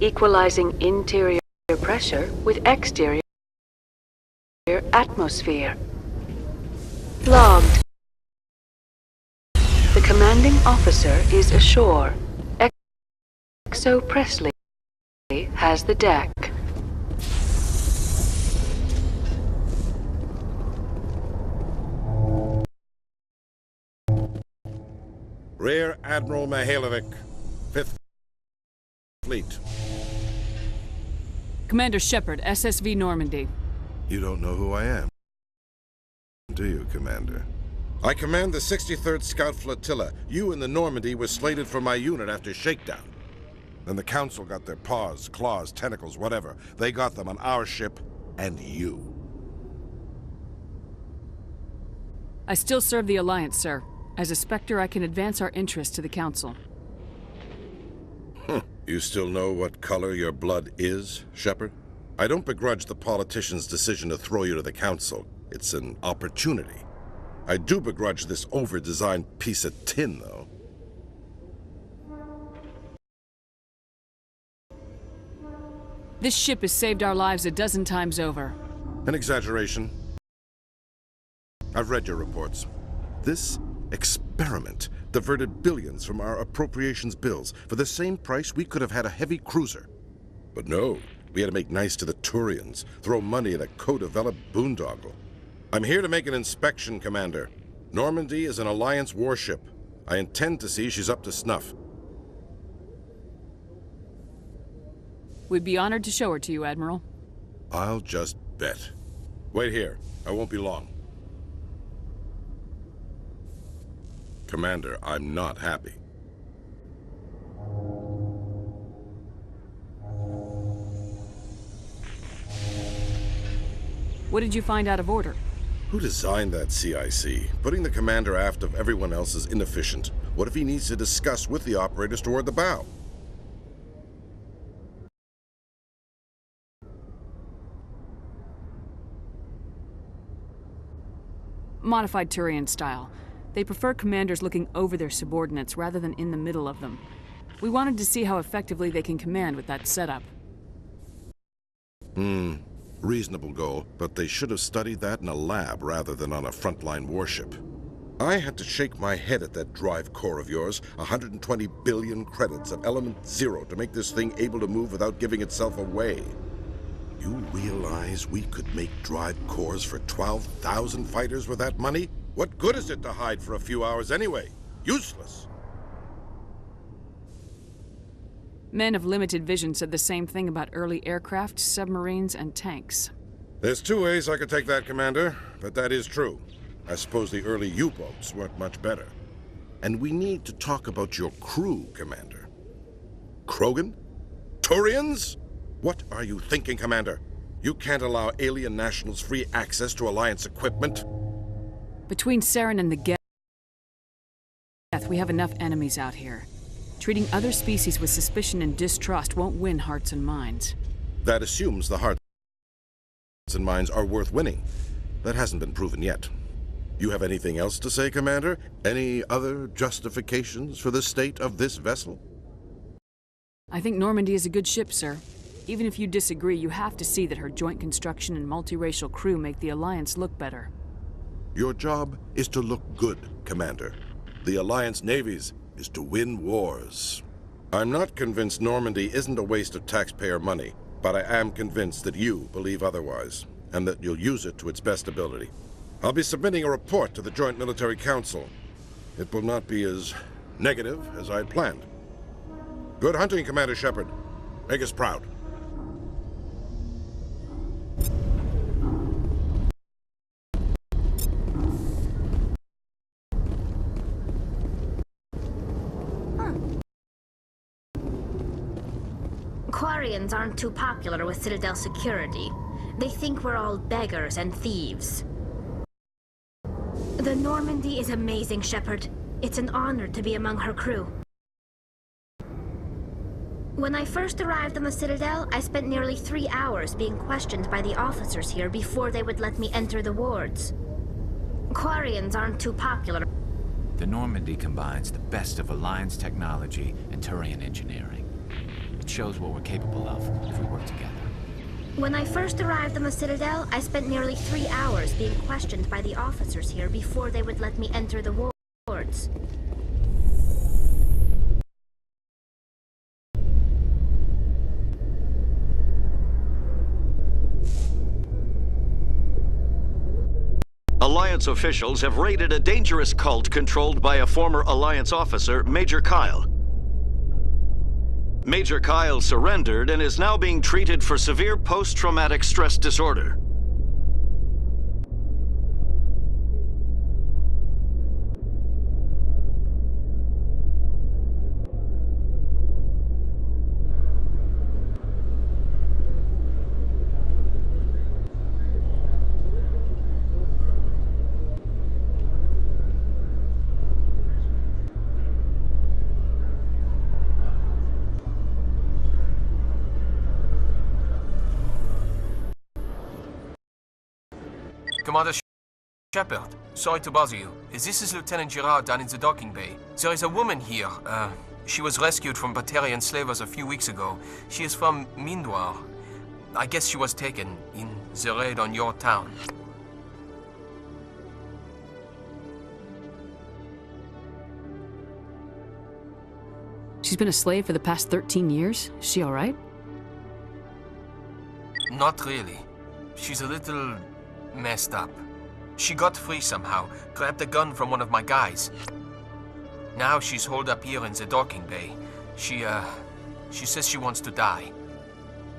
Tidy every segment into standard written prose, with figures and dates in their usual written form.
equalizing interior pressure with exterior atmosphere. Logged. The commanding officer is ashore. XO Presley has the deck. Rear Admiral Mihailovic, 5th Fleet. Commander Shepard, SSV Normandy. You don't know who I am, do you, Commander? I command the 63rd Scout Flotilla. You and the Normandy were slated for my unit after shakedown. Then the Council got their paws, claws, tentacles, whatever. They got them on our ship and you. I still serve the Alliance, sir. As a Spectre, I can advance our interests to the Council. You still know what color your blood is, Shepard? I don't begrudge the politician's decision to throw you to the Council. It's an opportunity. I do begrudge this over-designed piece of tin, though. This ship has saved our lives a dozen times over. An exaggeration. I've read your reports. This experiment diverted billions from our appropriations bills. For the same price, we could have had a heavy cruiser. But no, we had to make nice to the Turians, throw money at a co-developed boondoggle. I'm here to make an inspection, Commander. Normandy is an Alliance warship. I intend to see she's up to snuff. We'd be honored to show her to you, Admiral. I'll just bet. Wait here. I won't be long. Commander, I'm not happy. What did you find out of order? Who designed that CIC? Putting the commander aft of everyone else is inefficient. What if he needs to discuss with the operators toward the bow? Modified Turian style. They prefer commanders looking over their subordinates rather than in the middle of them. We wanted to see how effectively they can command with that setup. Reasonable goal, but they should have studied that in a lab rather than on a frontline warship. I had to shake my head at that drive core of yours, 120 billion credits of element 0 to make this thing able to move without giving itself away. You realize we could make drive cores for 12,000 fighters with that money? What good is it to hide for a few hours anyway? Useless. Men of limited vision said the same thing about early aircraft, submarines, and tanks. There's two ways I could take that, Commander, but that is true. I suppose the early U-boats weren't much better. And we need to talk about your crew, Commander. Krogan? Turians? What are you thinking, Commander? You can't allow alien nationals free access to Alliance equipment? Between Saren and the Geth, we have enough enemies out here. Treating other species with suspicion and distrust won't win hearts and minds. That assumes the hearts and minds are worth winning. That hasn't been proven yet. You have anything else to say, Commander? Any other justifications for the state of this vessel? I think Normandy is a good ship, sir. Even if you disagree, you have to see that her joint construction and multiracial crew make the Alliance look better. Your job is to look good, Commander. The Alliance navies is to win wars. I'm not convinced Normandy isn't a waste of taxpayer money, but I am convinced that you believe otherwise, and that you'll use it to its best ability. I'll be submitting a report to the Joint Military Council. It will not be as negative as I'd planned. Good hunting, Commander Shepard. Make us proud. Quarians aren't too popular with Citadel security. They think we're all beggars and thieves. The Normandy is amazing, Shepard. It's an honor to be among her crew. When I first arrived on the Citadel, I spent nearly 3 hours being questioned by the officers here before they would let me enter the wards. Quarians aren't too popular. The Normandy combines the best of Alliance technology and Turian engineering. It shows what we're capable of if we work together. When I first arrived on the Citadel, I spent nearly 3 hours being questioned by the officers here before they would let me enter the wards. Alliance officials have raided a dangerous cult controlled by a former Alliance officer, Major Kyle. Major Kyle surrendered and is now being treated for severe post-traumatic stress disorder. Commander Shepard, sorry to bother you. This is Lieutenant Girard down in the docking bay. There is a woman here. She was rescued from Batarian slavers a few weeks ago. She is from Mindwar. I guess she was taken in the raid on your town. She's been a slave for the past 13 years? Is she alright? Not really. She's a little messed up. She got free somehow, grabbed a gun from one of my guys. Now she's holed up here in the docking bay. She says she wants to die.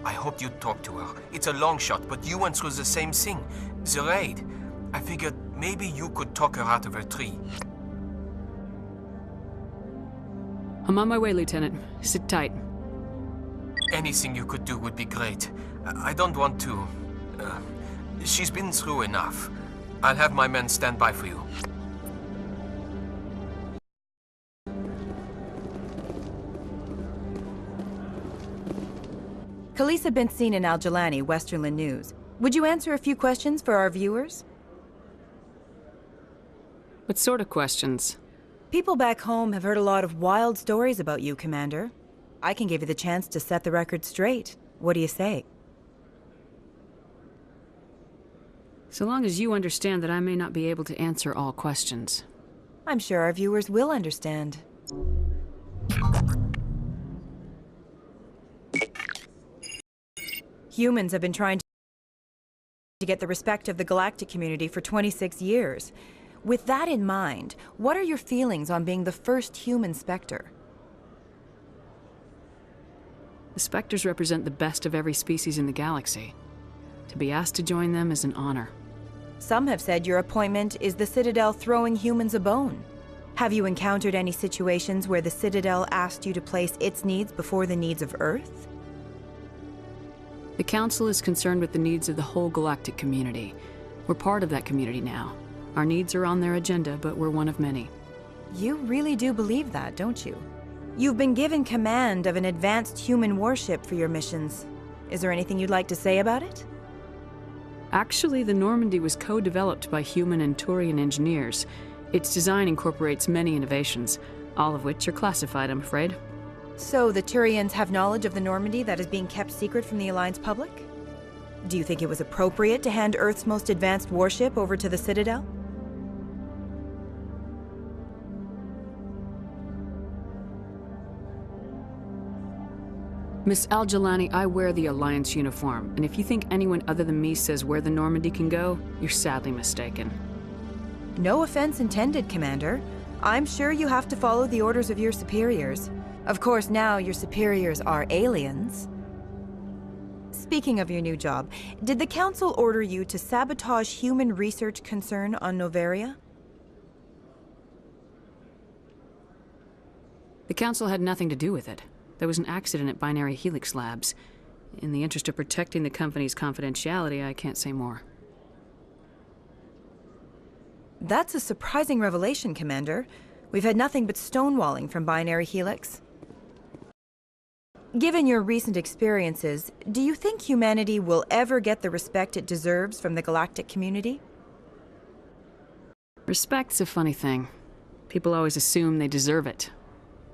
I hoped you'd talk to her. It's a long shot, but you went through the same thing. The raid. I figured maybe you could talk her out of her tree. I'm on my way, Lieutenant. Sit tight. Anything you could do would be great. I don't want to... she's been through enough. I'll have my men stand by for you. Khaleesa been seen in Al-Jalani, Westerland News. Would you answer a few questions for our viewers? What sort of questions? People back home have heard a lot of wild stories about you, Commander. I can give you the chance to set the record straight. What do you say? So long as you understand that I may not be able to answer all questions. I'm sure our viewers will understand. Humans have been trying to get the respect of the galactic community for 26 years. With that in mind, what are your feelings on being the first human Spectre? The Spectres represent the best of every species in the galaxy. To be asked to join them is an honor. Some have said your appointment is the Citadel throwing humans a bone. Have you encountered any situations where the Citadel asked you to place its needs before the needs of Earth? The Council is concerned with the needs of the whole galactic community. We're part of that community now. Our needs are on their agenda, but we're one of many. You really do believe that, don't you? You've been given command of an advanced human warship for your missions. Is there anything you'd like to say about it? Actually, the Normandy was co-developed by human and Turian engineers. Its design incorporates many innovations, all of which are classified, I'm afraid. So the Turians have knowledge of the Normandy that is being kept secret from the Alliance public? Do you think it was appropriate to hand Earth's most advanced warship over to the Citadel? Miss Al-Jalani, I wear the Alliance uniform, and if you think anyone other than me says where the Normandy can go, you're sadly mistaken. No offense intended, Commander. I'm sure you have to follow the orders of your superiors. Of course, now your superiors are aliens. Speaking of your new job, did the Council order you to sabotage human research concern on Noveria? The Council had nothing to do with it. There was an accident at Binary Helix Labs. In the interest of protecting the company's confidentiality, I can't say more. That's a surprising revelation, Commander. We've had nothing but stonewalling from Binary Helix. Given your recent experiences, do you think humanity will ever get the respect it deserves from the galactic community? Respect's a funny thing. People always assume they deserve it.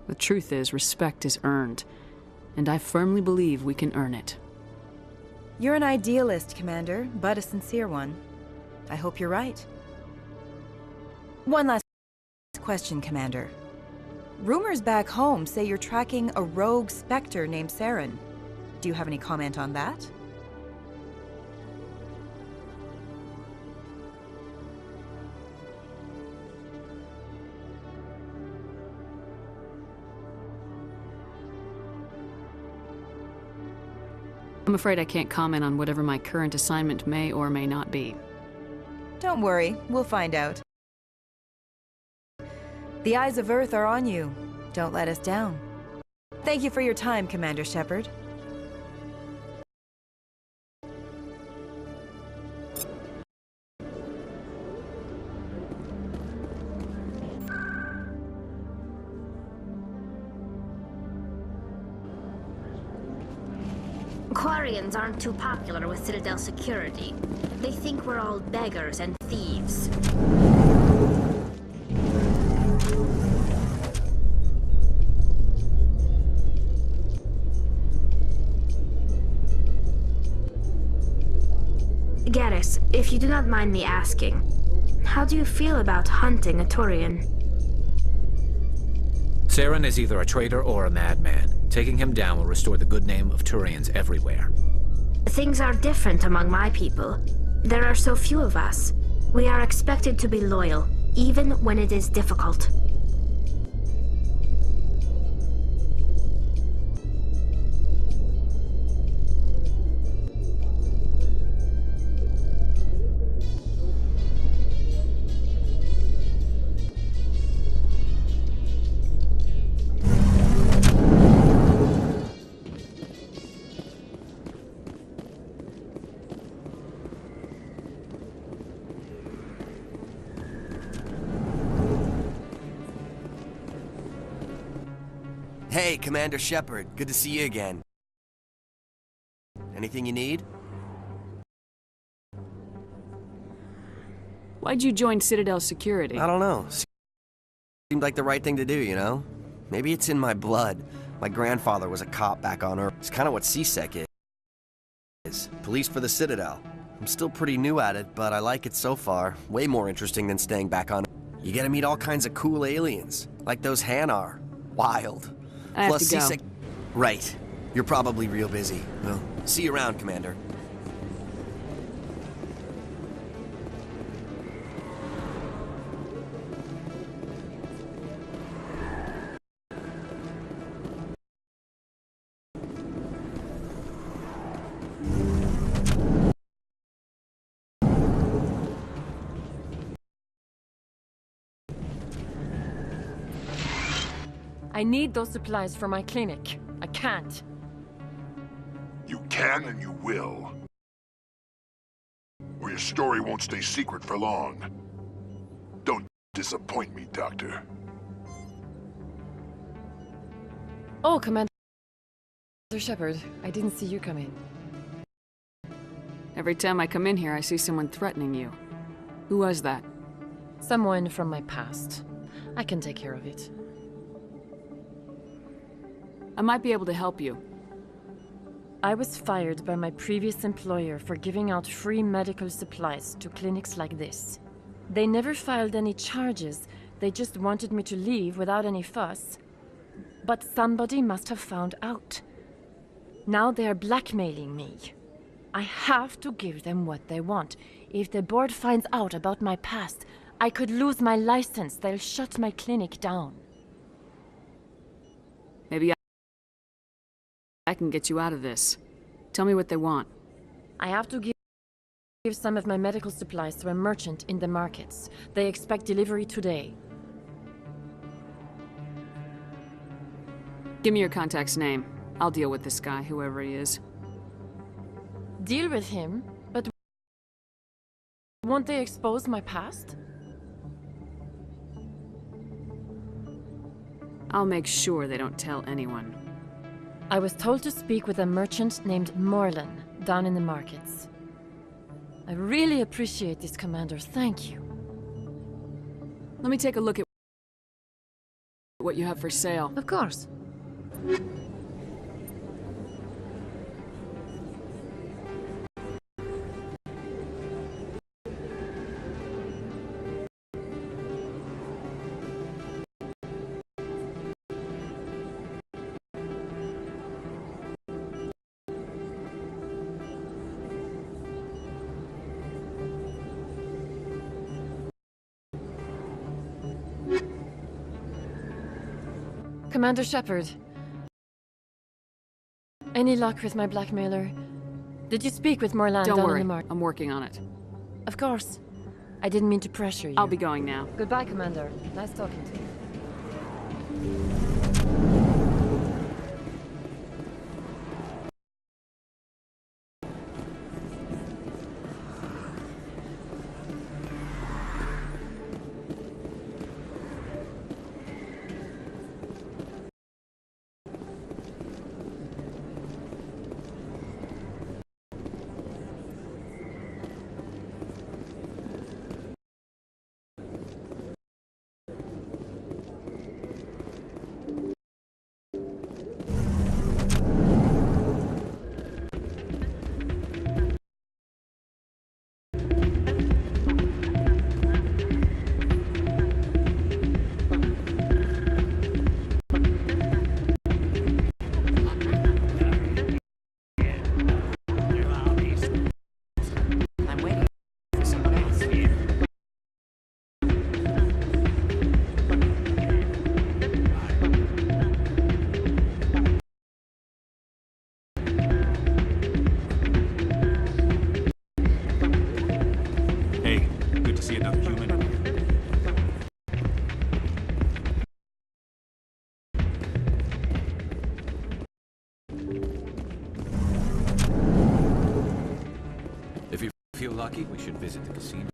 The truth is, respect is earned. and I firmly believe we can earn it. You're an idealist, Commander, but a sincere one. I hope you're right. One last question, Commander. Rumors back home say you're tracking a rogue Spectre named Saren. Do you have any comment on that? I'm afraid I can't comment on whatever my current assignment may or may not be. Don't worry, we'll find out. The eyes of Earth are on you. Don't let us down. Thank you for your time, Commander Shepard. Quarians aren't too popular with Citadel security. They think we're all beggars and thieves. Garrus, if you do not mind me asking, how do you feel about hunting a Turian? Saren is either a traitor or a madman. Taking him down will restore the good name of Turians everywhere. Things are different among my people. There are so few of us. We are expected to be loyal, even when it is difficult. Hey, Commander Shepard. Good to see you again. Anything you need? Why'd you join Citadel security? I don't know. Seemed like the right thing to do, you know? Maybe it's in my blood. My grandfather was a cop back on Earth. It's kind of what CSEC is. Police for the Citadel. I'm still pretty new at it, but I like it so far. Way more interesting than staying back on Earth. You get to meet all kinds of cool aliens, like those Hanar. Wild. I have to go. CSEC... Right. You're probably real busy. Well, see you around, Commander. I need those supplies for my clinic. I can't. You can and you will. Or your story won't stay secret for long. Don't disappoint me, Doctor. Oh, Commander Shepard, I didn't see you come in. Every time I come in here, I see someone threatening you. Who was that? Someone from my past. I can take care of it. I might be able to help you. I was fired by my previous employer for giving out free medical supplies to clinics like this. They never filed any charges. They just wanted me to leave without any fuss. But somebody must have found out. Now they are blackmailing me. I have to give them what they want. If the board finds out about my past, I could lose my license. They'll shut my clinic down. Maybe I can get you out of this. Tell me what they want. I have to give some of my medical supplies to a merchant in the markets. They expect delivery today. Give me your contact's name. I'll deal with this guy, whoever he is. Deal with him? But won't they expose my past? I'll make sure they don't tell anyone. I was told to speak with a merchant named Morlan down in the markets. I really appreciate this, Commander. Thank you. Let me take a look at what you have for sale. Of course. Commander Shepard. Any luck with my blackmailer? Did you speak with Morland Don't down worry, in the mark? I'm working on it. Of course. I didn't mean to pressure you. I'll be going now. Goodbye, Commander. Nice talking to you. If you feel lucky, we should visit the casino.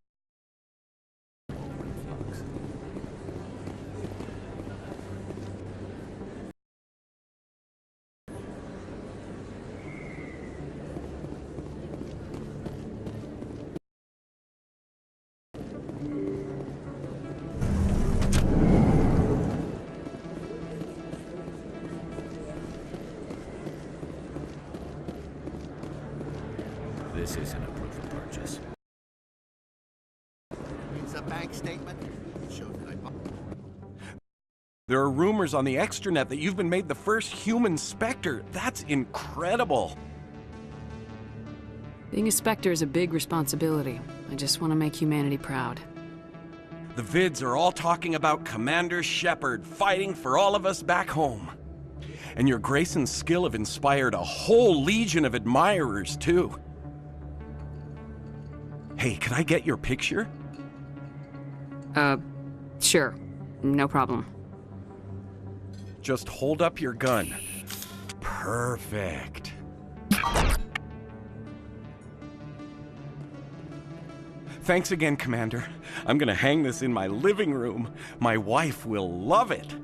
This isn't a proof of purchase. It's a bank statement. It shows that I bought. There are rumors on the extranet that you've been made the first human Spectre. That's incredible. Being a Spectre is a big responsibility. I just want to make humanity proud. The vids are all talking about Commander Shepard fighting for all of us back home. And your grace and skill have inspired a whole legion of admirers, too. Hey, can I get your picture? Sure. No problem. Just hold up your gun. Perfect. Thanks again, Commander. I'm gonna hang this in my living room. My wife will love it.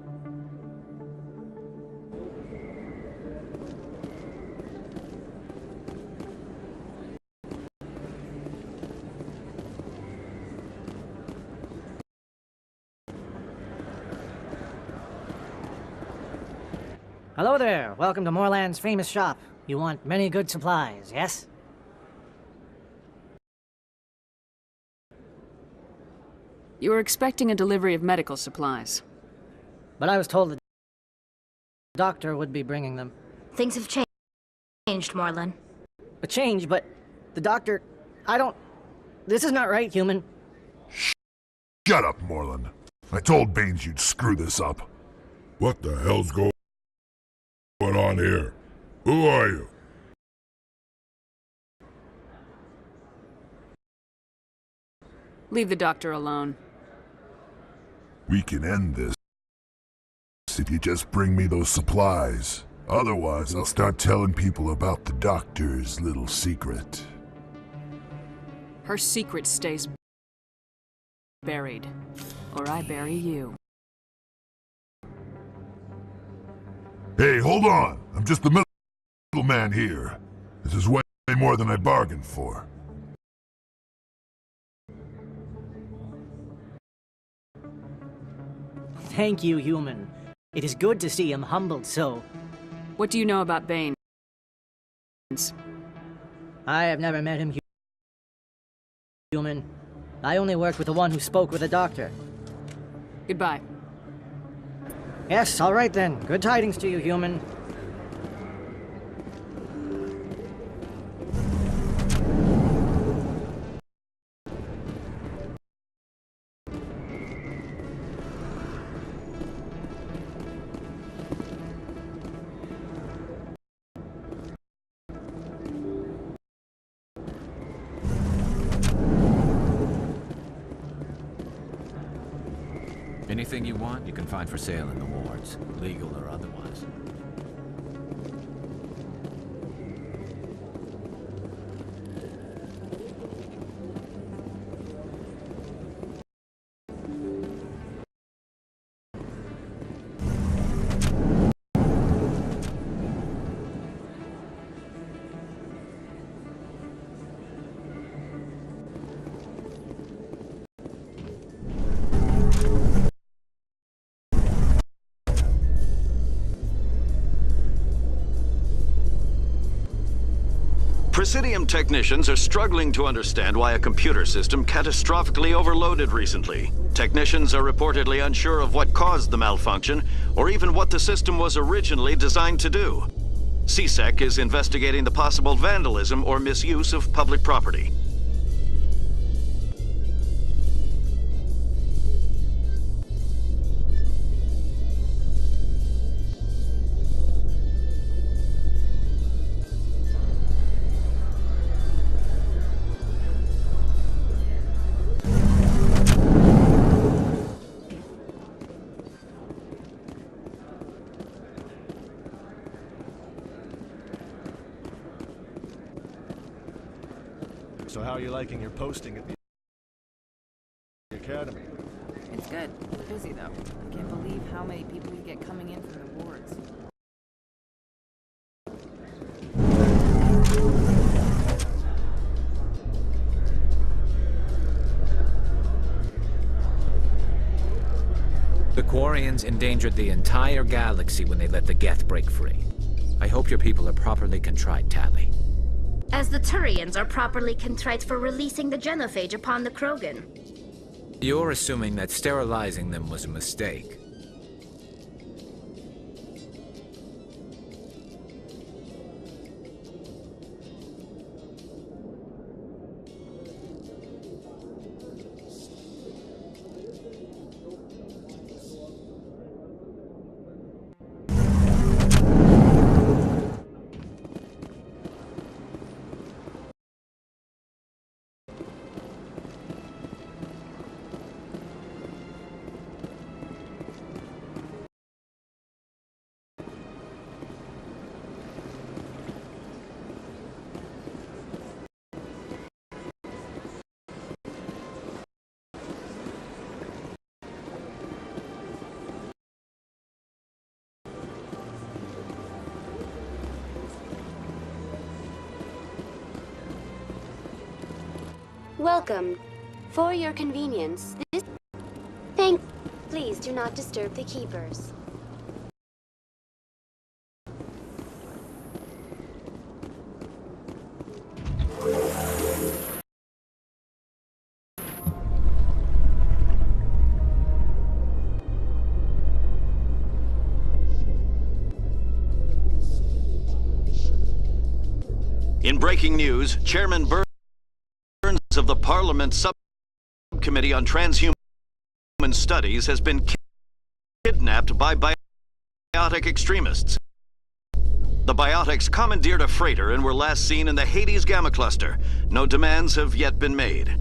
Hello there. Welcome to Morland's famous shop. You want many good supplies, yes? You were expecting a delivery of medical supplies. But I was told the doctor would be bringing them. Things have changed, Morland. A change, but the doctor... I don't... This is not right, human. Shut up, Morland. I told Baines you'd screw this up. What the hell's going on here? Who are you? Leave the doctor alone. We can end this if you just bring me those supplies. Otherwise, I'll start telling people about the doctor's little secret. Her secret stays buried. Or I bury you. Hey, hold on! I'm just the middleman here. This is way more than I bargained for. Thank you, human. It is good to see him humbled so. What do you know about Baines? I have never met him, human. I only worked with the one who spoke with the doctor. Goodbye. Yes, all right then. Good tidings to you, human. Anything you want, you can find for sale in the wards, legal or otherwise. Presidium technicians are struggling to understand why a computer system catastrophically overloaded recently. Technicians are reportedly unsure of what caused the malfunction, or even what the system was originally designed to do. CSEC is investigating the possible vandalism or misuse of public property. So how are you liking your posting at the academy? It's good. Busy, though. I can't believe how many people you get coming in from the wards. The Quarians endangered the entire galaxy when they let the Geth break free. I hope your people are properly contrite, Tally. As the Turians are properly contrite for releasing the genophage upon the Krogan. You're assuming that sterilizing them was a mistake. Welcome. For your convenience, this... Please do not disturb the keepers. In breaking news, Chairman Burns of the Parliament Subcommittee on Transhuman Studies has been kidnapped by biotic extremists. The biotics commandeered a freighter and were last seen in the Hades Gamma Cluster. No demands have yet been made.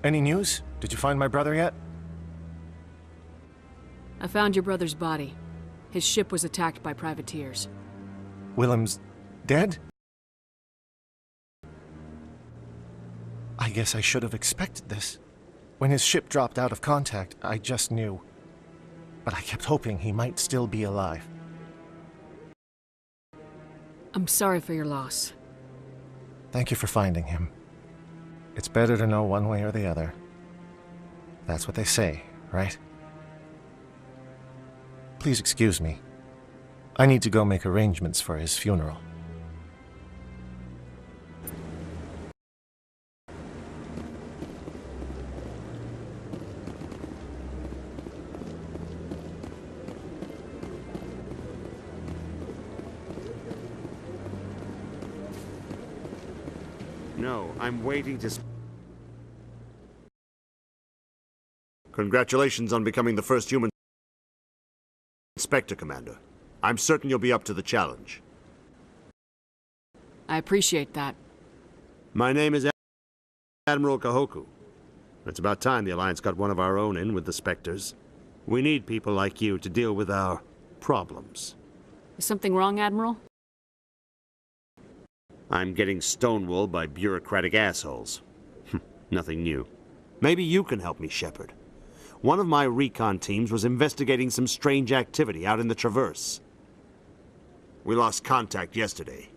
Any news? Did you find my brother yet? I found your brother's body. His ship was attacked by privateers. Willem's dead? I guess I should have expected this. When his ship dropped out of contact, I just knew. but I kept hoping he might still be alive. I'm sorry for your loss. Thank you for finding him. It's better to know one way or the other. That's what they say, right? Please excuse me. I need to go make arrangements for his funeral. No, I'm waiting to... Congratulations on becoming the first human inspector, Commander. I'm certain you'll be up to the challenge. I appreciate that. My name is Admiral Kahoku. It's about time the Alliance got one of our own in with the Spectres. We need people like you to deal with our problems. Is something wrong, Admiral? I'm getting stonewalled by bureaucratic assholes. Nothing new. Maybe you can help me, Shepard. One of my recon teams was investigating some strange activity out in the Traverse. We lost contact yesterday.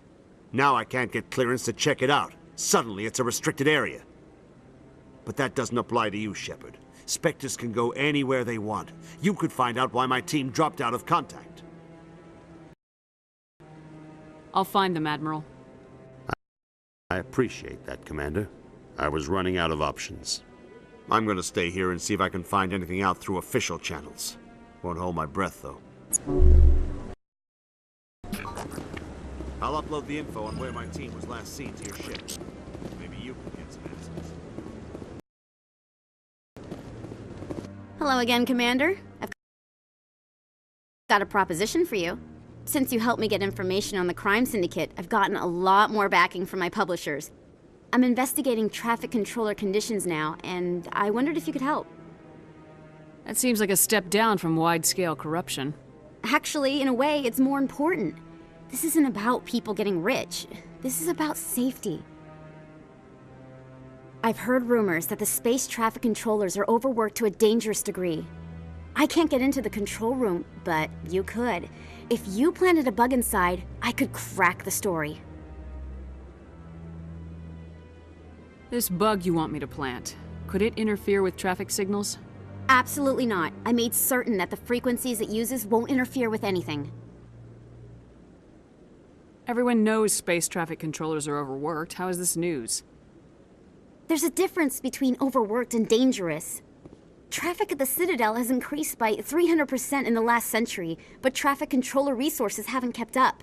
Now I can't get clearance to check it out. Suddenly it's a restricted area. But that doesn't apply to you, Shepard. Spectres can go anywhere they want. You could find out why my team dropped out of contact. I'll find them, Admiral. I appreciate that, Commander. I was running out of options. I'm gonna stay here and see if I can find anything out through official channels. Won't hold my breath, though. I'll upload the info on where my team was last seen to your ship. Maybe you can get some answers. Hello again, Commander. I've got a proposition for you. Since you helped me get information on the crime syndicate, I've gotten a lot more backing from my publishers. I'm investigating traffic controller conditions now, and I wondered if you could help. That seems like a step down from wide-scale corruption. Actually, in a way, it's more important. This isn't about people getting rich. This is about safety. I've heard rumors that the space traffic controllers are overworked to a dangerous degree. I can't get into the control room, but you could. If you planted a bug inside, I could crack the story. This bug you want me to plant, could it interfere with traffic signals? Absolutely not. I made certain that the frequencies it uses won't interfere with anything. Everyone knows space traffic controllers are overworked. How is this news? There's a difference between overworked and dangerous. Traffic at the Citadel has increased by 300% in the last century, but traffic controller resources haven't kept up.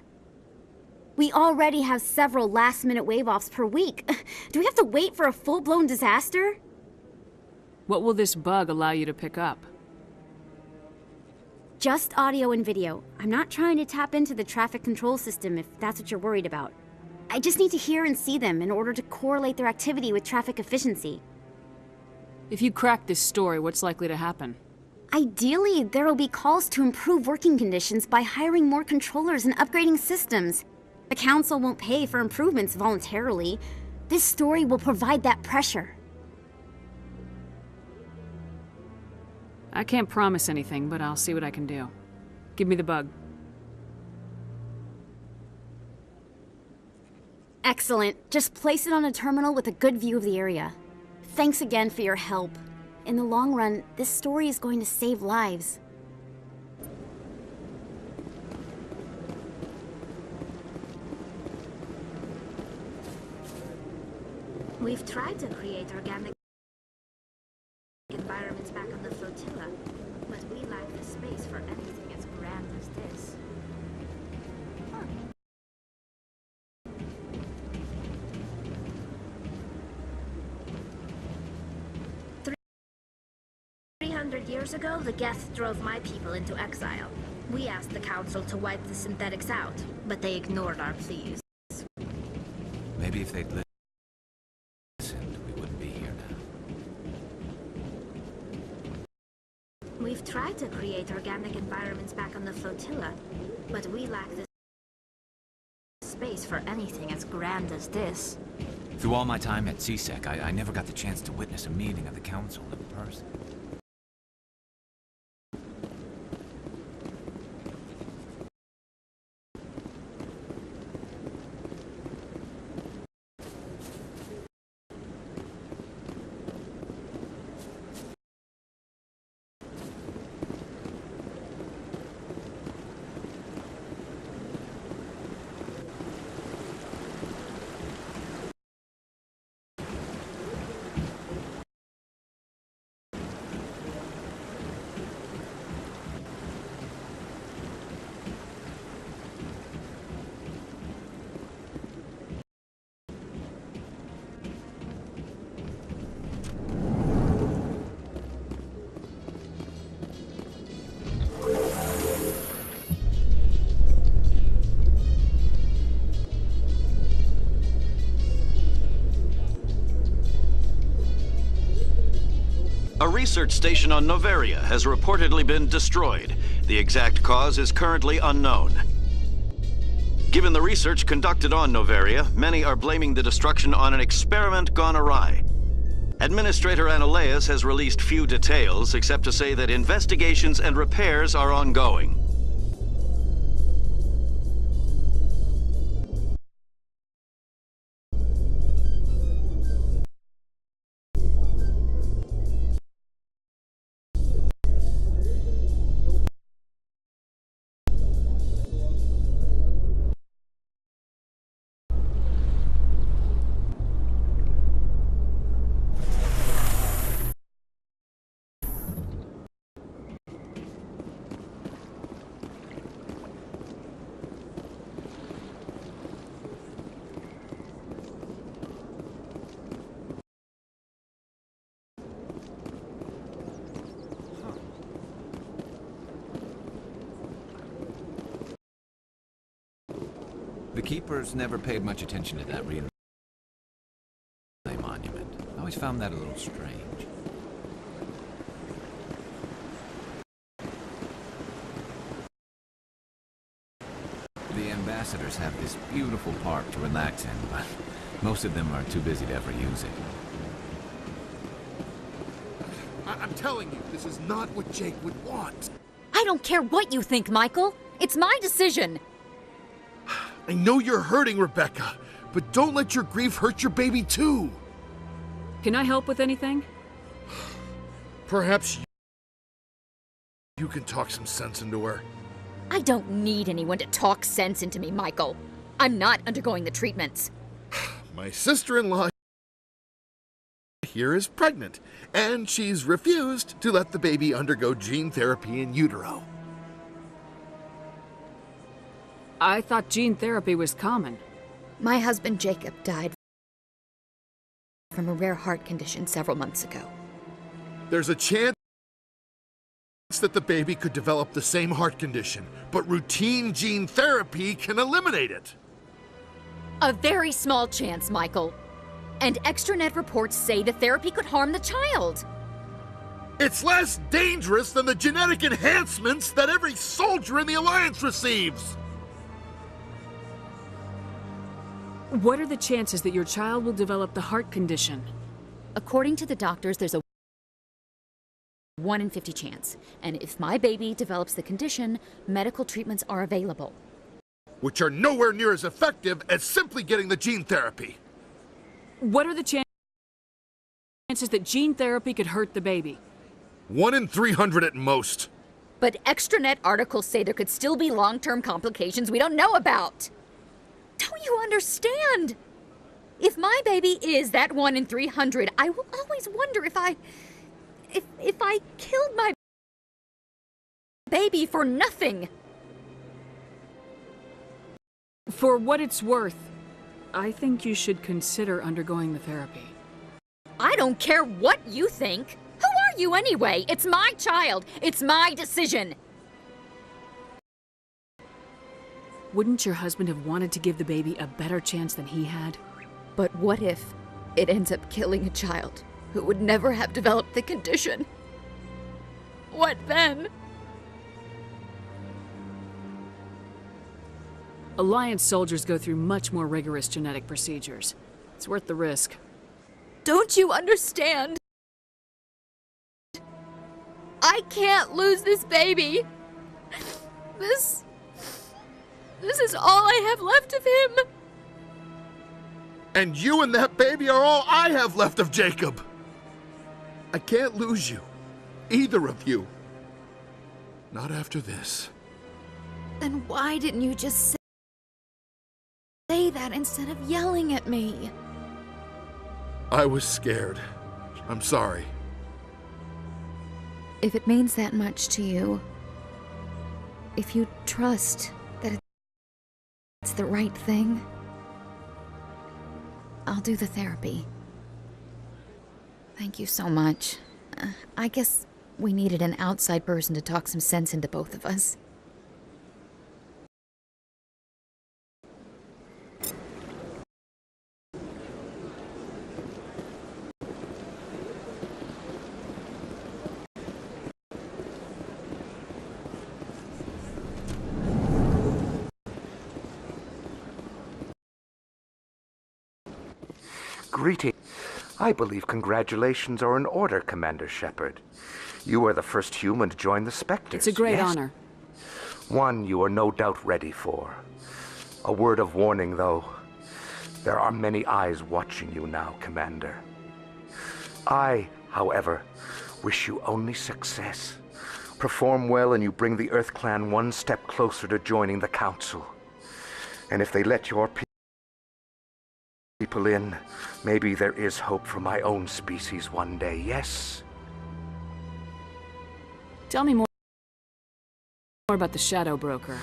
We already have several last-minute wave-offs per week. Do we have to wait for a full-blown disaster? What will this bug allow you to pick up? Just audio and video. I'm not trying to tap into the traffic control system if that's what you're worried about. I just need to hear and see them in order to correlate their activity with traffic efficiency. If you crack this story, what's likely to happen? Ideally, there will be calls to improve working conditions by hiring more controllers and upgrading systems. The Council won't pay for improvements voluntarily. This story will provide that pressure. I can't promise anything, but I'll see what I can do. Give me the bug. Excellent. Just place it on a terminal with a good view of the area. Thanks again for your help. In the long run, this story is going to save lives. We've tried to create organic environments back on the flotilla, but we lack the space for anything as grand as this. Huh. 300 years ago, the Geth drove my people into exile. We asked the Council to wipe the synthetics out, but they ignored our pleas. Maybe if they'd listened, we wouldn't be here now. We've tried to create organic environments back on the flotilla, but we lack the space for anything as grand as this. Through all my time at CSEC, I never got the chance to witness a meeting of the Council in person. A research station on Noveria has reportedly been destroyed. The exact cause is currently unknown. Given the research conducted on Noveria, many are blaming the destruction on an experiment gone awry. Administrator Analeas has released few details, except to say that investigations and repairs are ongoing. The Keepers never paid much attention to that relay monument. I always found that a little strange. The ambassadors have this beautiful park to relax in, but most of them are too busy to ever use it. I'm telling you, this is not what Jake would want. I don't care what you think, Michael. It's my decision. I know you're hurting, Rebecca, but don't let your grief hurt your baby too. Can I help with anything? Perhaps you can talk some sense into her. I don't need anyone to talk sense into me, Michael. I'm not undergoing the treatments. My sister-in-law here is pregnant, and she's refused to let the baby undergo gene therapy in utero. I thought gene therapy was common. My husband Jacob died from a rare heart condition several months ago. There's a chance that the baby could develop the same heart condition, but routine gene therapy can eliminate it. A very small chance, Michael. And extranet reports say the therapy could harm the child. It's less dangerous than the genetic enhancements that every soldier in the Alliance receives. What are the chances that your child will develop the heart condition? According to the doctors, there's a 1 in 50 chance. And if my baby develops the condition, medical treatments are available. Which are nowhere near as effective as simply getting the gene therapy. What are the chances that gene therapy could hurt the baby? 1 in 300 at most. But extranet articles say there could still be long-term complications we don't know about. Don't you understand? If my baby is that 1 in 300, I will always wonder if I killed my baby for nothing. For what it's worth, I think you should consider undergoing the therapy. I don't care what you think. Who are you anyway? It's my child. It's my decision. Wouldn't your husband have wanted to give the baby a better chance than he had? But what if it ends up killing a child who would never have developed the condition? What then? Alliance soldiers go through much more rigorous genetic procedures. It's worth the risk. Don't you understand? I can't lose this baby. This is all I have left of him. And you and that baby are all I have left of Jacob. I can't lose you. Either of you. Not after this. Then why didn't you just say that instead of yelling at me? I was scared. I'm sorry. If it means that much to you, if you trust that it's the right thing, I'll do the therapy. Thank you so much. I guess we needed an outside person to talk some sense into both of us. Greeting. I believe congratulations are in order, Commander Shepard. You are the first human to join the Spectres. It's a great yes? honor. One you are no doubt ready for. A word of warning, though. There are many eyes watching you now, Commander. I, however, wish you only success. Perform well and you bring the Earth Clan one step closer to joining the Council. And if they let your people in, maybe there is hope for my own species one day, yes? Tell me more about the Shadow Broker.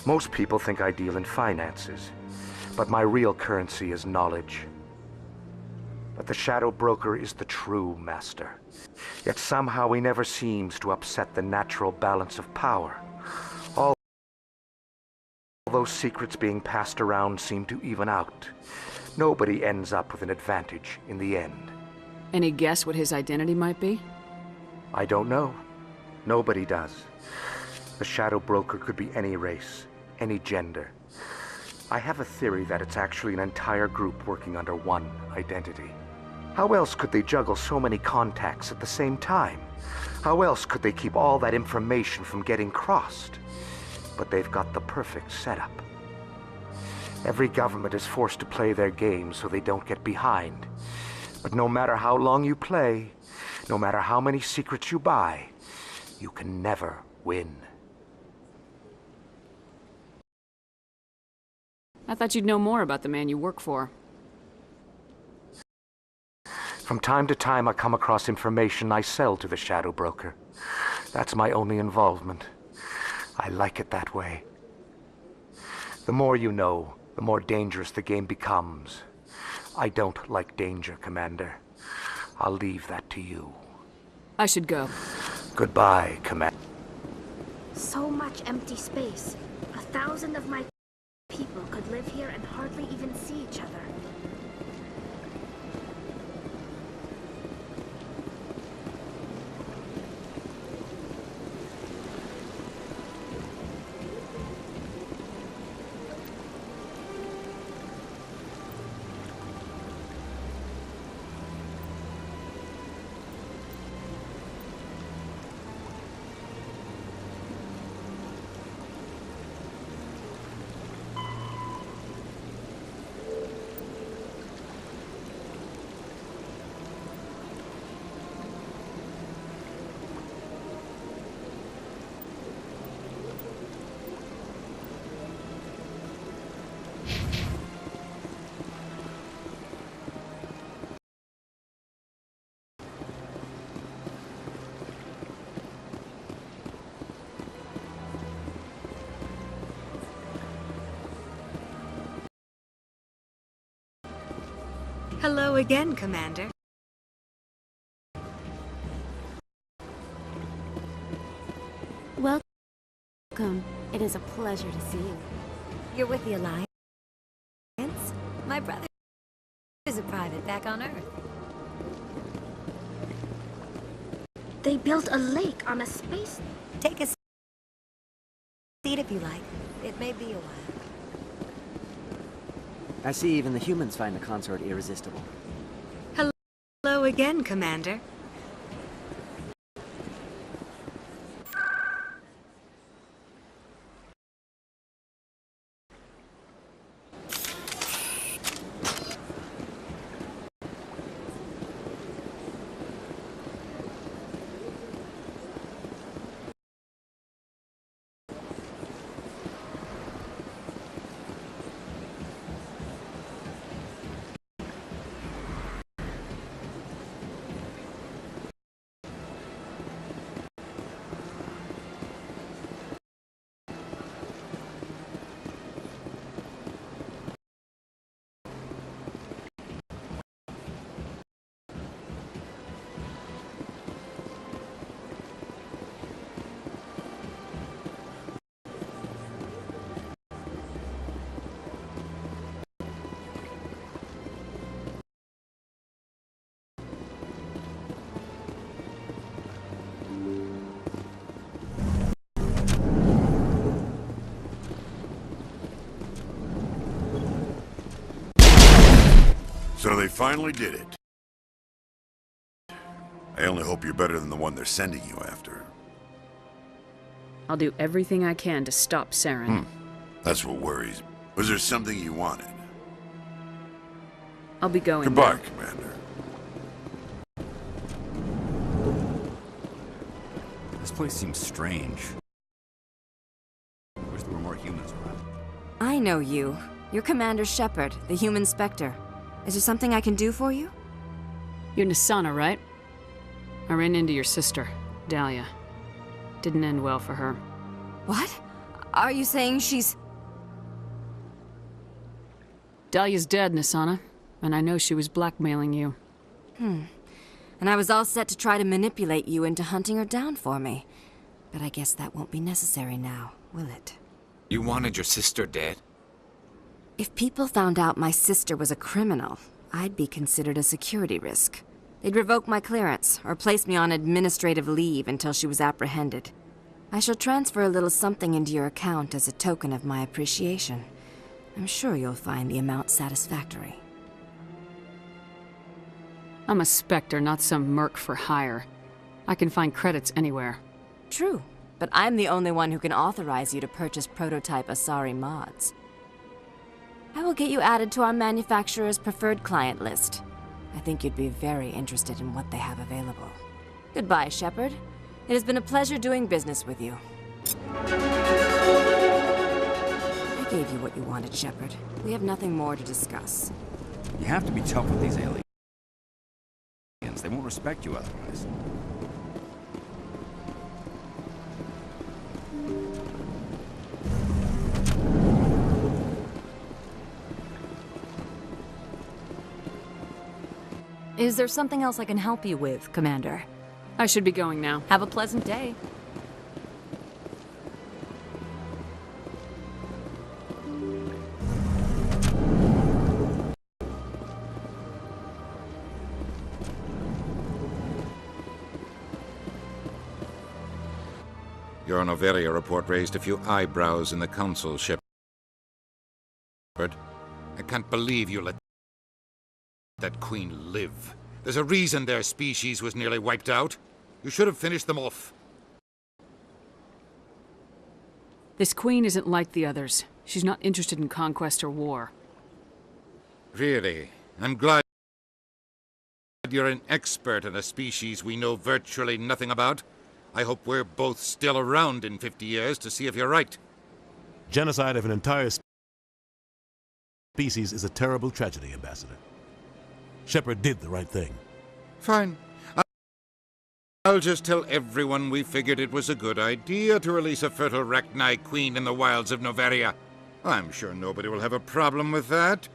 Most people think I deal in finances, but my real currency is knowledge. But the Shadow Broker is the true master. Yet somehow he never seems to upset the natural balance of power. All those secrets being passed around seem to even out. Nobody ends up with an advantage in the end. Any guess what his identity might be? I don't know. Nobody does. The Shadow Broker could be any race, any gender. I have a theory that it's actually an entire group working under one identity. How else could they juggle so many contacts at the same time? How else could they keep all that information from getting crossed? But they've got the perfect setup. Every government is forced to play their game so they don't get behind. But no matter how long you play, no matter how many secrets you buy, you can never win. I thought you'd know more about the man you work for. From time to time, I come across information I sell to the Shadow Broker. That's my only involvement. I like it that way. The more you know, the more dangerous the game becomes. I don't like danger, Commander. I'll leave that to you. I should go. Goodbye, Commander. So much empty space. 1,000 of my people could live here and hardly even see each other. Hello again, Commander. Welcome. It is a pleasure to see you. You're with the Alliance? My brother is a private back on Earth. They built a lake on a space... Take a seat if you like. It may be a while. I see even the humans find the consort irresistible. Hello again, Commander. So they finally did it. I only hope you're better than the one they're sending you after. I'll do everything I can to stop Saren. That's what worries me. Was there something you wanted? I'll be going Goodbye, now. Commander. This place seems strange. Wish there were more humans around. I know you. You're Commander Shepard, the human Spectre. Is there something I can do for you? You're Nisana, right? I ran into your sister, Dahlia. Didn't end well for her. What? Are you saying she's... Dahlia's dead, Nisana. And I know she was blackmailing you. And I was all set to try to manipulate you into hunting her down for me. But I guess that won't be necessary now, will it? You wanted your sister dead? If people found out my sister was a criminal, I'd be considered a security risk. They'd revoke my clearance, or place me on administrative leave until she was apprehended. I shall transfer a little something into your account as a token of my appreciation. I'm sure you'll find the amount satisfactory. I'm a Spectre, not some merc for hire. I can find credits anywhere. True, but I'm the only one who can authorize you to purchase prototype Asari mods. I will get you added to our manufacturer's preferred client list. I think you'd be very interested in what they have available. Goodbye, Shepard. It has been a pleasure doing business with you. I gave you what you wanted, Shepard. We have nothing more to discuss. You have to be tough with these aliens. They won't respect you otherwise. Is there something else I can help you with, Commander? I should be going now. Have a pleasant day. Your Noveria report raised a few eyebrows in the Council, Shepard. I can't believe you let that queen live. There's a reason their species was nearly wiped out. You should have finished them off. This queen isn't like the others. She's not interested in conquest or war. Really? I'm glad you're an expert in a species we know virtually nothing about. I hope we're both still around in 50 years to see if you're right. Genocide of an entire species is a terrible tragedy, Ambassador. Shepard did the right thing. Fine. I'll just tell everyone we figured it was a good idea to release a fertile Rachni queen in the wilds of Noveria. I'm sure nobody will have a problem with that.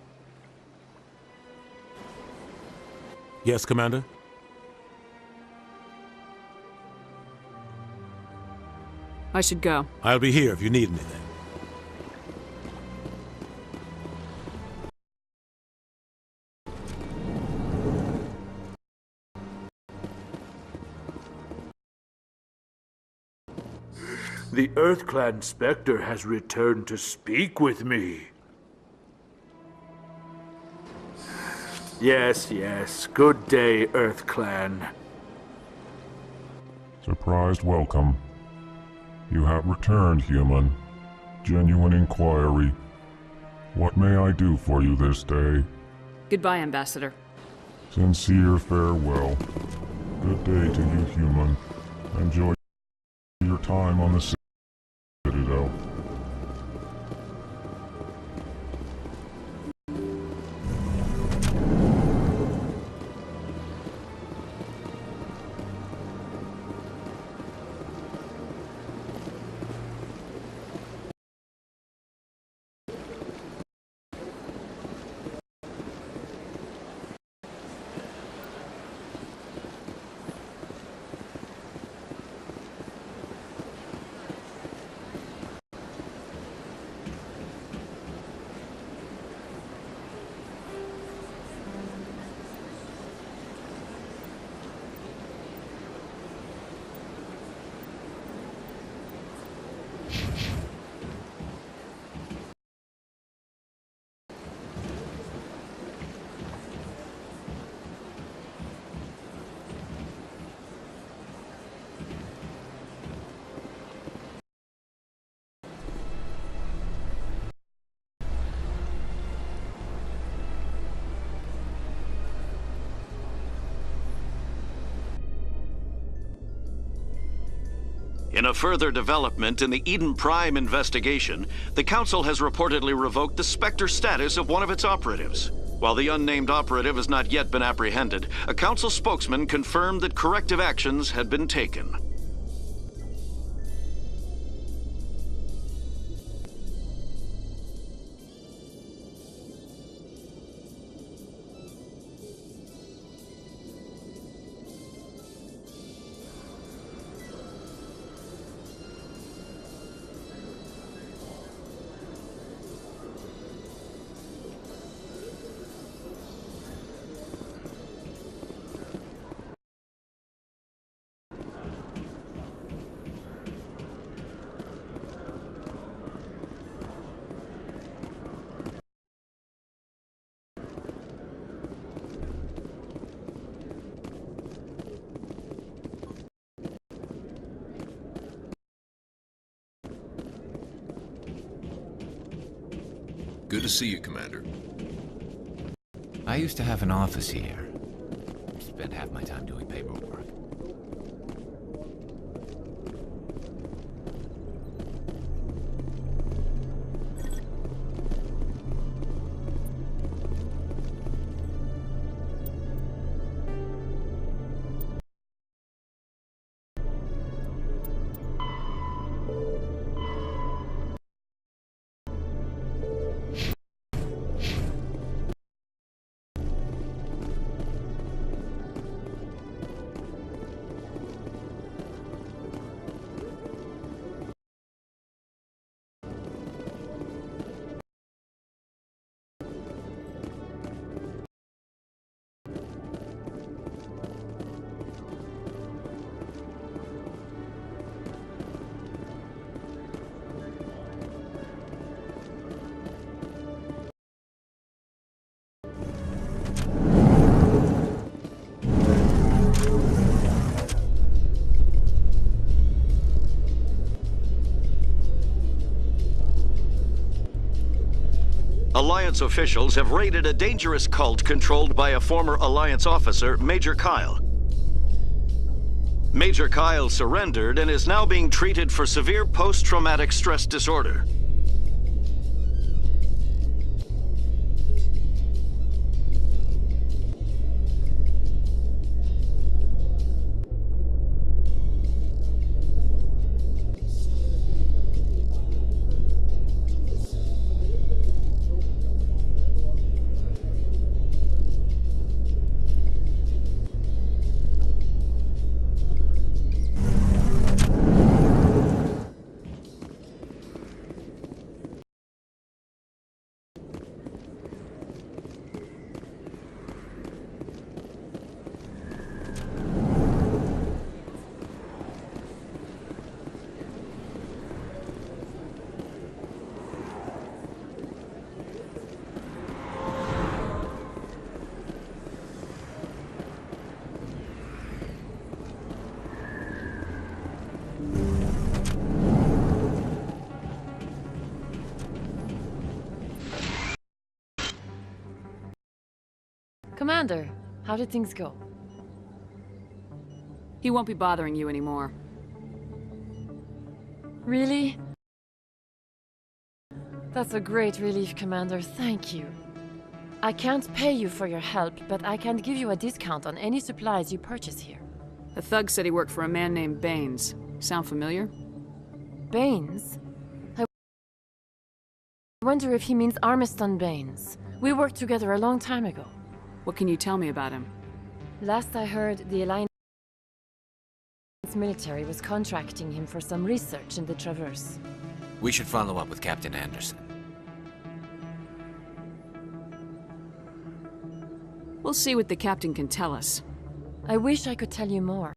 Yes, Commander? I should go. I'll be here if you need anything. The EarthClan Spectre has returned to speak with me. Yes, yes. Good day, EarthClan. Surprised welcome. You have returned, human. Genuine inquiry. What may I do for you this day? Goodbye, Ambassador. Sincere farewell. Good day to you, human. Enjoy your time on the Citadel. In a further development in the Eden Prime investigation, the Council has reportedly revoked the Spectre status of one of its operatives. While the unnamed operative has not yet been apprehended, a Council spokesman confirmed that corrective actions had been taken. Good to see you, Commander. I used to have an office here. Spent half my time doing paperwork. Alliance officials have raided a dangerous cult controlled by a former Alliance officer, Major Kyle. Major Kyle surrendered and is now being treated for severe post-traumatic stress disorder. Commander, how did things go? He won't be bothering you anymore. Really? That's a great relief, Commander. Thank you. I can't pay you for your help, but I can give you a discount on any supplies you purchase here. The thug said he worked for a man named Baines. Sound familiar? Baines? I wonder if he means Armiston Baines. We worked together a long time ago. What can you tell me about him? Last I heard, the Alliance military was contracting him for some research in the Traverse. We should follow up with Captain Anderson. We'll see what the captain can tell us. I wish I could tell you more.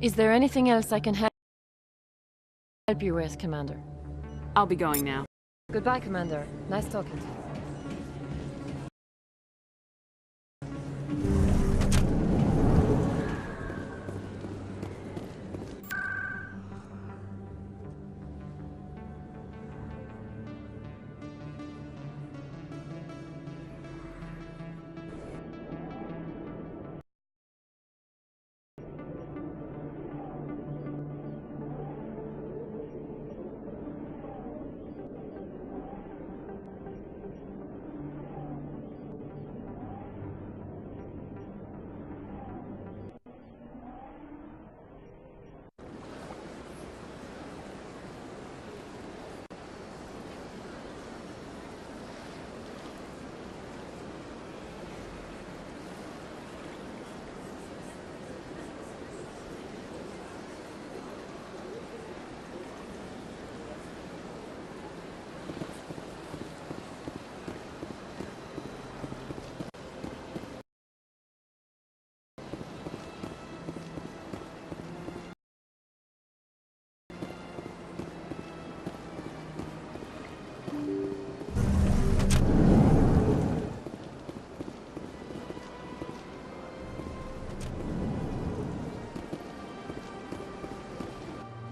Is there anything else I can help you with, Commander? I'll be going now. Goodbye, Commander. Nice talking to you.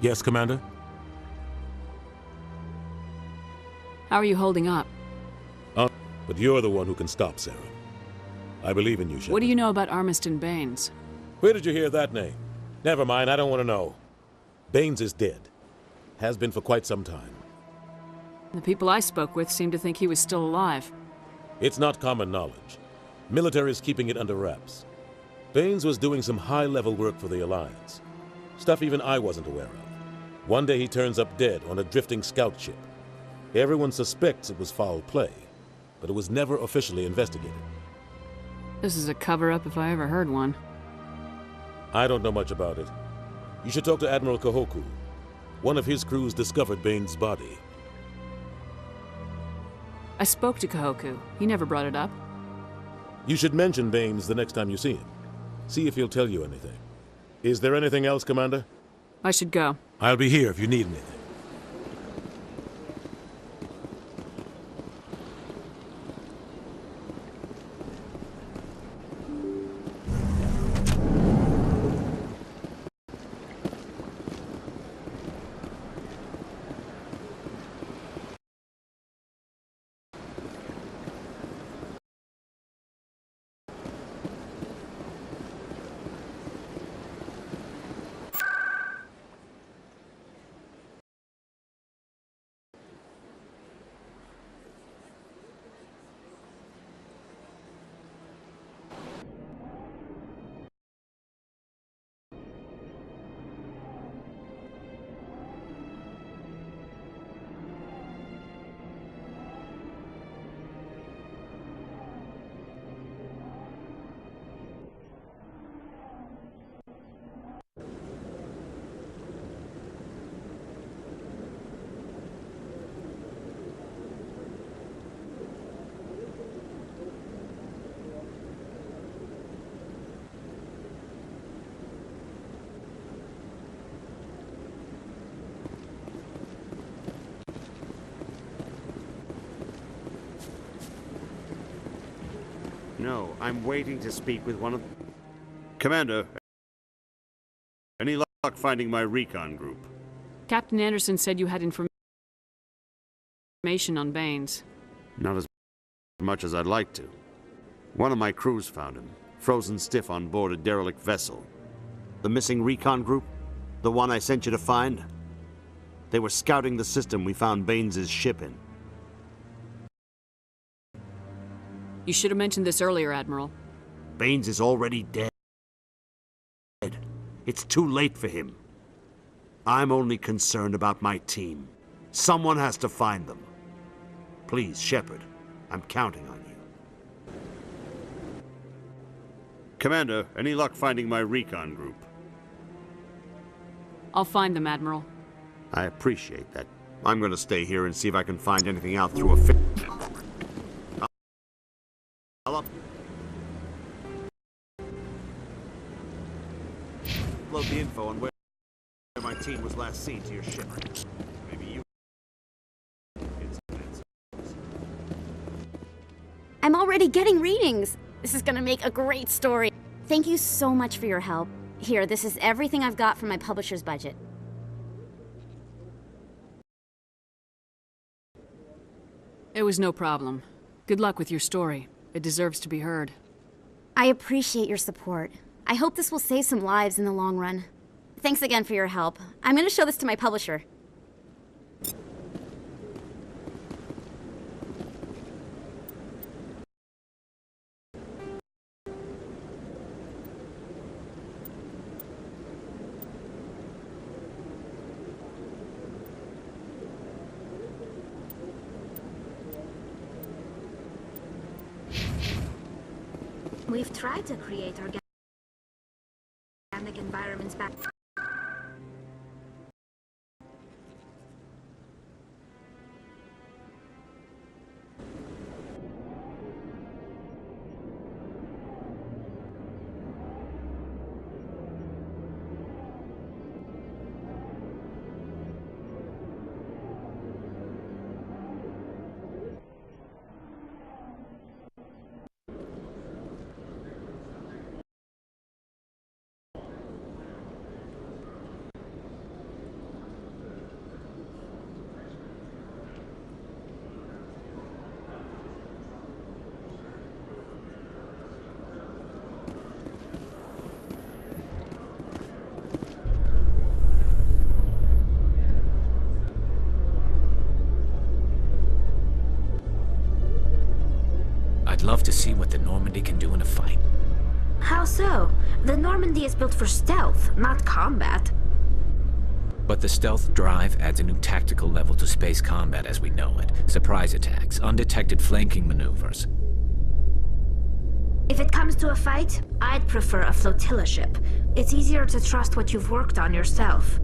Yes, Commander? How are you holding up? But you're the one who can stop Sarah. I believe in you, Shepard. What do you know about Armiston Baines? Where did you hear that name? Never mind, I don't want to know. Baines is dead. Has been for quite some time. The people I spoke with seemed to think he was still alive. It's not common knowledge. Military is keeping it under wraps. Baines was doing some high-level work for the Alliance. Stuff even I wasn't aware of. One day he turns up dead on a drifting scout ship. Everyone suspects it was foul play, but it was never officially investigated. This is a cover-up if I ever heard one. I don't know much about it. You should talk to Admiral Kahoku. One of his crews discovered Baines' body. I spoke to Kahoku. He never brought it up. You should mention Baines the next time you see him. See if he'll tell you anything. Is there anything else, Commander? I should go. I'll be here if you need anything. No, I'm waiting to speak with one of... Commander, any luck finding my recon group? Captain Anderson said you had information on Baines. Not as much as I'd like to. One of my crews found him, frozen stiff on board a derelict vessel. The missing recon group? The one I sent you to find? They were scouting the system we found Baines' ship in. You should have mentioned this earlier, Admiral. Baines is already dead. It's too late for him. I'm only concerned about my team. Someone has to find them. Please, Shepard, I'm counting on you. Commander, any luck finding my recon group? I'll find them, Admiral. I appreciate that. I'm going to stay here and see if I can find anything out through a fit. Upload the info on where my team was last seen to your ship. Maybe you... I'm already getting readings. This is gonna make a great story. Thank you so much for your help. Here, this is everything I've got from my publisher's budget. It was no problem. Good luck with your story. It deserves to be heard. I appreciate your support. I hope this will save some lives in the long run. Thanks again for your help. I'm gonna show this to my publisher. We've tried to create organic environments back. see what the Normandy can do in a fight. How so? The Normandy is built for stealth, not combat. But the stealth drive adds a new tactical level to space combat as we know it. Surprise attacks, undetected flanking maneuvers. If it comes to a fight, I'd prefer a flotilla ship. It's easier to trust what you've worked on yourself.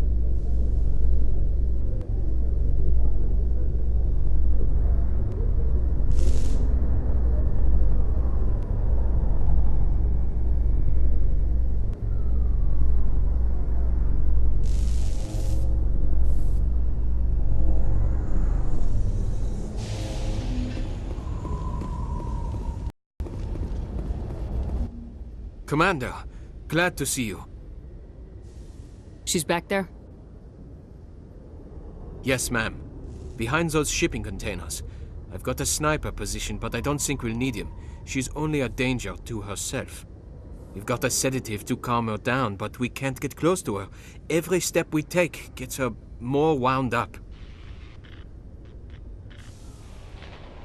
Commander, glad to see you. She's back there? Yes, ma'am. Behind those shipping containers. I've got a sniper position, but I don't think we'll need him. She's only a danger to herself. We've got a sedative to calm her down, but we can't get close to her. Every step we take gets her more wound up.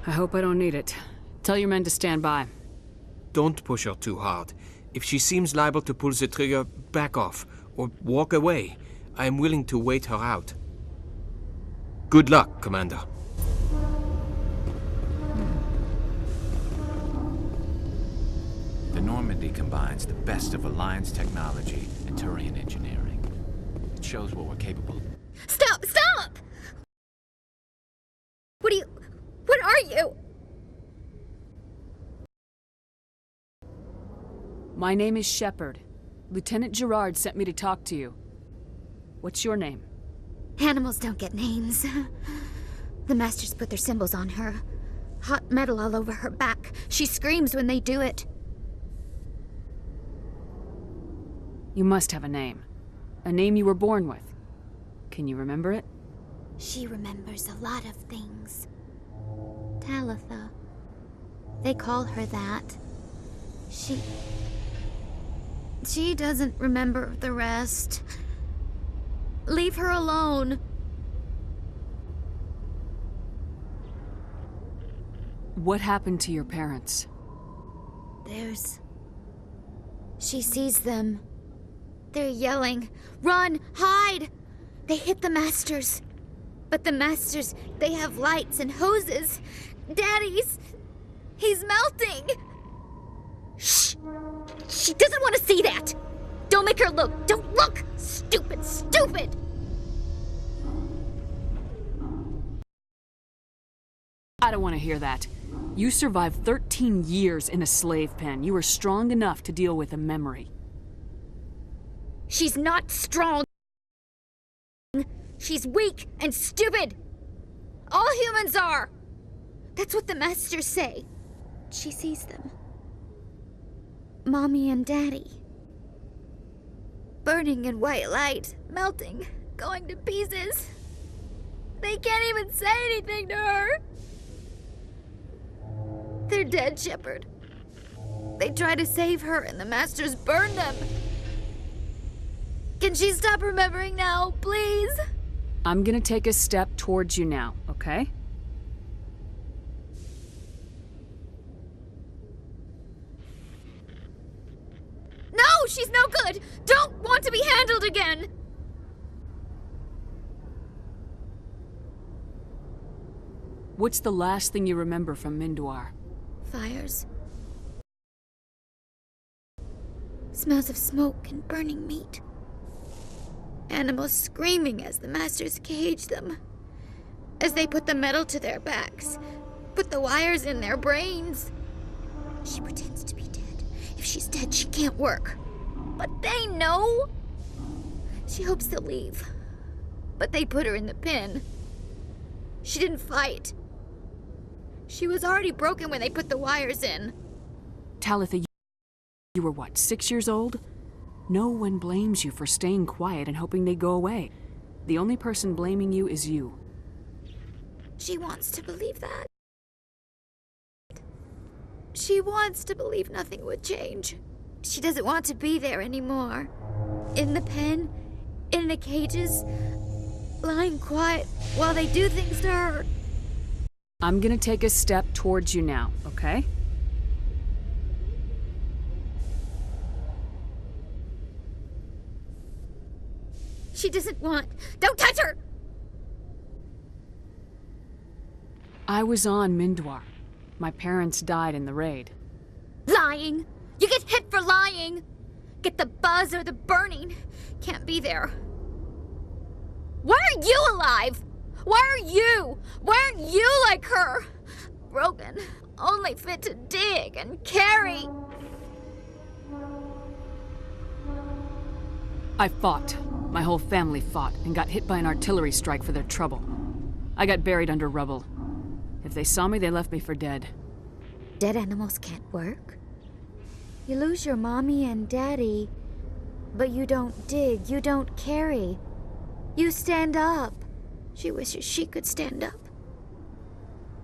I hope I don't need it. Tell your men to stand by. Don't push her too hard. If she seems liable to pull the trigger, back off, or walk away. I am willing to wait her out. Good luck, Commander. The Normandy combines the best of Alliance technology and Turian engineering. It shows what we're capable of. Stop! Stop! What are you? My name is Shepard. Lieutenant Gerard sent me to talk to you. What's your name? Animals don't get names. The Masters put their symbols on her. Hot metal all over her back. She screams when they do it. You must have a name. A name you were born with. Can you remember it? She remembers a lot of things. Talitha. They call her that. She doesn't remember the rest. Leave her alone. What happened to your parents? She sees them. They're yelling, "Run! Hide!" They hit the Masters. But the Masters, they have lights and hoses. Daddy's... he's melting! Shh! She doesn't want to see that! Don't make her look! Don't look! Stupid, stupid! I don't want to hear that. You survived 13 years in a slave pen. You were strong enough to deal with a memory. She's not strong. She's weak and stupid. All humans are. That's what the Masters say. She sees them. Mommy and Daddy. Burning in white light, melting, going to pieces. They can't even say anything to her. They're dead, Shepard. They try to save her and the Masters burn them. Can she stop remembering now, please? I'm gonna take a step towards you now, okay? No, she's no good! Don't want to be handled again! What's the last thing you remember from Mindoir? Fires. Smells of smoke and burning meat. Animals screaming as the Masters cage them. As they put the metal to their backs. Put the wires in their brains. She pretends to be dead. If she's dead, she can't work. But they know. She hopes they'll leave. But they put her in the pen. She didn't fight. She was already broken when they put the wires in. Talitha, you were what, 6 years old? No one blames you for staying quiet and hoping they go away. The only person blaming you is you. She wants to believe that. She wants to believe nothing would change. She doesn't want to be there anymore. In the pen, in the cages, lying quiet while they do things to her. I'm gonna take a step towards you now, okay? She doesn't want... Don't touch her! I was on Mindwar. My parents died in the raid. Lying! You get hit for lying! Get the buzz or the burning. Can't be there. Why are you alive? Why are you? Why aren't you like her? Broken. Only fit to dig and carry. I fought. My whole family fought and got hit by an artillery strike for their trouble. I got buried under rubble. If they saw me, they left me for dead. Dead animals can't work. You lose your mommy and daddy, but you don't dig, you don't carry. You stand up. She wishes she could stand up.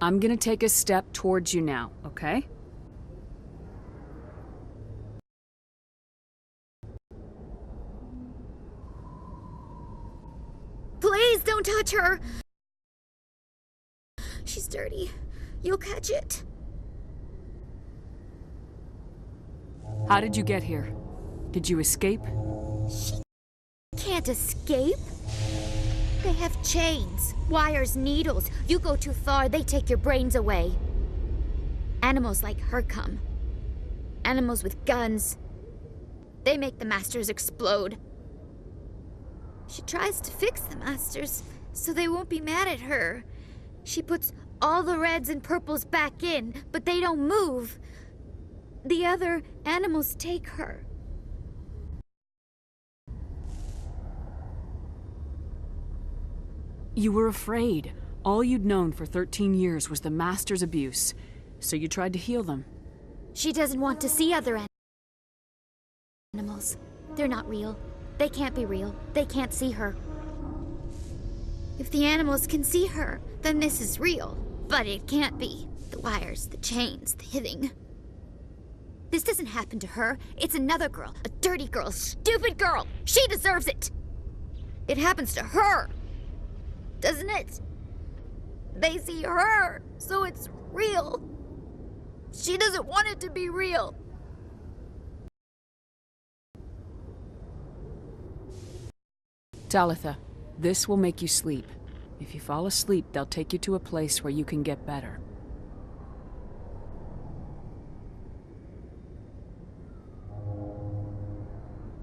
I'm gonna take a step towards you now, okay? Please don't touch her! She's dirty. You'll catch it. How did you get here? Did you escape? She can't escape. They have chains, wires, needles. You go too far, they take your brains away. Animals like her come. Animals with guns. They make the masters explode. She tries to fix the masters so they won't be mad at her. She puts all the reds and purples back in, but they don't move. The other animals take her. You were afraid. All you'd known for 13 years was the Master's abuse, so you tried to heal them. She doesn't want to see other animals. They're not real. They can't be real. They can't see her. If the animals can see her, then this is real. But it can't be. The wires, the chains, the hitting. This doesn't happen to her. It's another girl. A dirty girl. A stupid girl. She deserves it. It happens to her. Doesn't it? They see her, so it's real. She doesn't want it to be real. Talitha, this will make you sleep. If you fall asleep, they'll take you to a place where you can get better.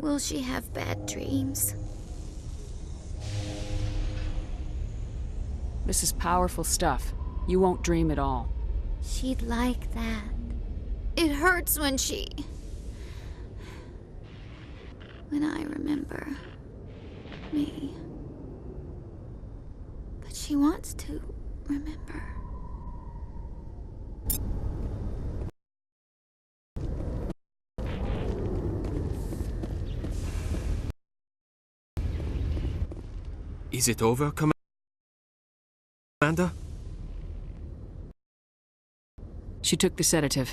Will she have bad dreams? This is powerful stuff. You won't dream at all. She'd like that. It hurts when I remember me. But she wants to remember. Is it over, Commander? She took the sedative.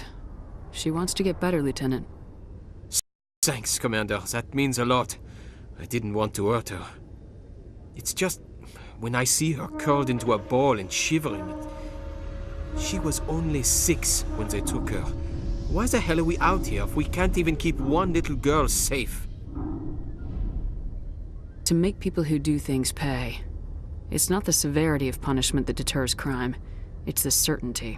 She wants to get better, Lieutenant. Thanks, Commander. That means a lot. I didn't want to hurt her. It's just, when I see her curled into a ball and shivering, she was only 6 when they took her. Why the hell are we out here if we can't even keep one little girl safe? To make people who do things pay. It's not the severity of punishment that deters crime. It's the certainty.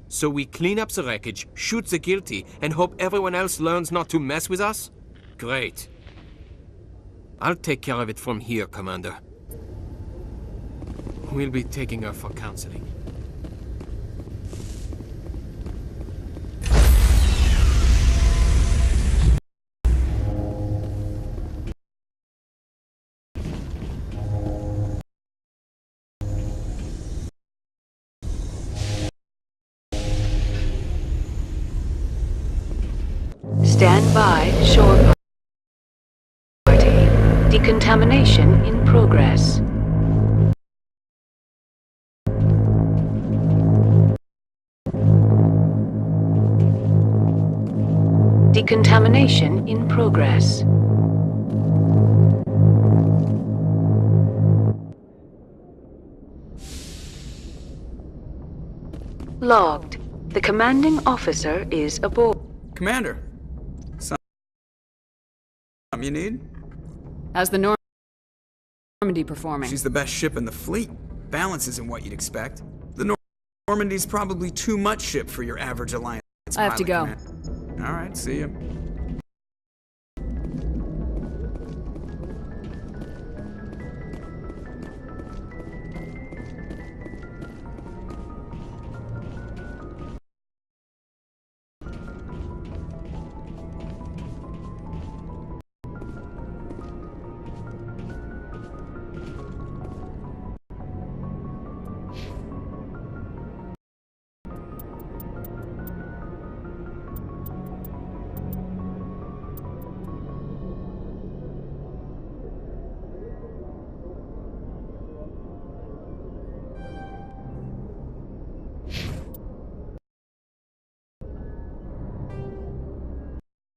So we clean up the wreckage, shoot the guilty, and hope everyone else learns not to mess with us? Great. I'll take care of it from here, Commander. We'll be taking her for counseling. Stand by, shore party. Decontamination in progress. Decontamination in progress. Logged. The commanding officer is aboard. Commander. Something you need? How's the Normandy performing? She's the best ship in the fleet. Balance isn't what you'd expect. The Normandy's probably too much ship for your average Alliance I have to pilot go. command. All right, see ya.